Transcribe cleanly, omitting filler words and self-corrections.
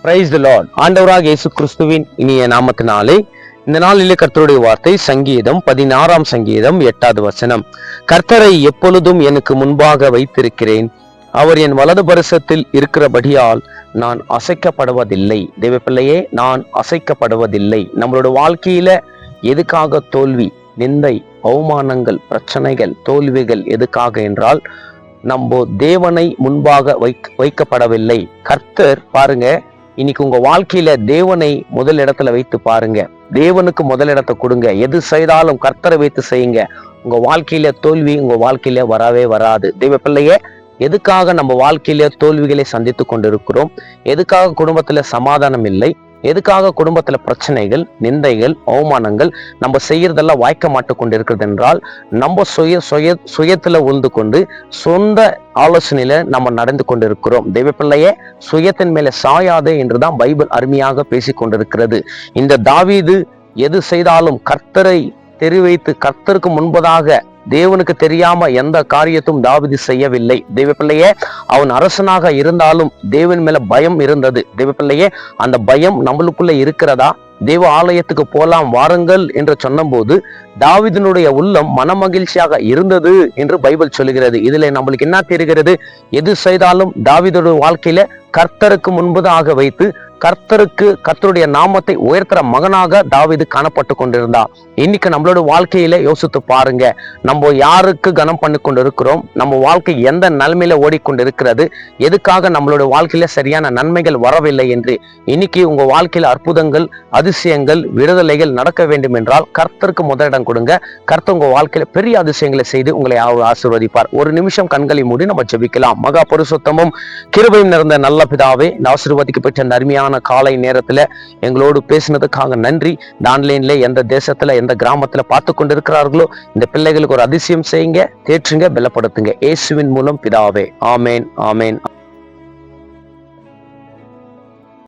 Praise the Lord. ஆண்டவராக இயேசு கிறிஸ்துவின் இனிய நாமத்தினாலே இந்த நாளிலே கர்த்தருடைய வார்த்தை சங்கீதம் 16 சங்கீதம் 8வது வசனம். கர்த்தரை எப்பொழுதும் எனக்கு முன்பாக வைத்திருக்கிறேன், அவர் என் வலது பரிசத்தில் இருக்கிறபடியால் நான் அசைக்கப்படுவதில்லை. தேவ பிள்ளையே, நான் அசைக்கப்படுவதில்லை. நம்மளோட வாழ்க்கையில எதுக்காக தோல்வி, நிந்தை, அவமானங்கள், பிரச்சனைகள், தோல்விகள் எதுக்காக என்றால் நம்ம தேவனை முன்பாக வைக்கப்படவில்லை. கர்த்தர் பாருங்க, இன்னைக்கு உங்க வாழ்க்கையில தேவனை முதல் இடத்துல வைத்து பாருங்க. தேவனுக்கு முதல் இடத்தை கொடுங்க. எது செய்தாலும் கர்த்தரை வைத்து செய்யுங்க. உங்க வாழ்க்கையில தோல்வி உங்க வாழ்க்கையில வரவே வராது. தேவ பிள்ளையே, எதுக்காக நம்ம வாழ்க்கையில தோல்விகளை சந்தித்து கொண்டிருக்கிறோம்? எதுக்காக குடும்பத்துல சமாதானம் இல்லை? எதுக்காக குடும்பத்துல பிரச்சனைகள், நிந்தைகள், அவமானங்கள் நம்ம செய்யறதெல்லாம் வாய்க்க மாட்டு கொண்டு இருக்கிறது என்றால் நம்ம சுயத்துல உழுந்து கொண்டு சொந்த ஆலோசனையில நம்ம நடந்து கொண்டிருக்கிறோம். தெய்வ பிள்ளையே, சுயத்தின் மேல சாயாதே என்றுதான் பைபிள் அருமையாக பேசி கொண்டிருக்கிறது. இந்த தாவீது எது செய்தாலும் கர்த்தரை தெரிவைத்து கர்த்தருக்கு முன்பதாக தேவனுக்கு தெரியாம எந்த காரியத்தும் தாவீது செய்யவில்லை. தெய்வ பிள்ளையே, அவன் அரசனாக இருந்தாலும் தேவன் மேல பயம் இருந்தது. தெய்வ பிள்ளையே, அந்த பயம் நம்மளுக்குள்ள இருக்கிறதா? தேவ ஆலயத்துக்கு போலாம் வாருங்கள் என்று சொன்னபோது தாவீதினுடைய உள்ளம் மனமகிழ்ச்சியாக இருந்தது என்று பைபிள் சொல்லுகிறது. இதுல நம்மளுக்கு என்ன தெரிகிறது? எது செய்தாலும் தாவீதுடைய வாழ்க்கையில கர்த்தருக்கு முன்பதாக வைத்து கர்த்தருடைய நாமத்தை உயர்த்துற மகனாக தாவீது காணப்பட்டு கொண்டிருந்தார். இன்னைக்கு நம்மளோட வாழ்க்கையில யோசித்து பாருங்க, நம்ம யாருக்கு கனம் பண்ணி கொண்டு இருக்கிறோம்? நம்ம வாழ்க்கை எந்த நிலைமையில ஓடிக்கொண்டு இருக்கிறது? எதுக்காக நம்மளோட வாழ்க்கையில சரியான நன்மைகள் வரவில்லை என்று. இன்னைக்கு உங்க வாழ்க்கையில அற்புதங்கள், அதிசயங்கள், விடுதலைகள் நடக்க வேண்டும் என்றால் கர்த்தருக்கு முதலிடம் கொடுங்க. கர்த்தர் உங்க வாழ்க்கையில பெரிய அதிசயங்களை செய்து உங்களை ஆசீர்வதிப்பார். ஒரு நிமிஷம் கண்களை மூடி நம்ம ஜெபிக்கலாம். மகா பரிசுத்தமும் கிருபையும் நிறைந்த நல்ல பிதாவே, இந்த ஆசீர்வதிக்கப்பட்ட அருமையான காலை நேரத்துல எங்களோடு பேசினதுக்காக நன்றி. ஆன்லைன்ல எந்த தேசத்துல எந்த கிராமத்துல பார்த்து கொண்டிருக்கிறார்களோ இந்த பிள்ளைகளுக்கு ஒரு அதிசயம் செய்யுங்க, தேற்றுங்க, பலப்படுத்துங்க. இயேசுவின் மூலம் பிதாவே. ஆமேன், ஆமேன்.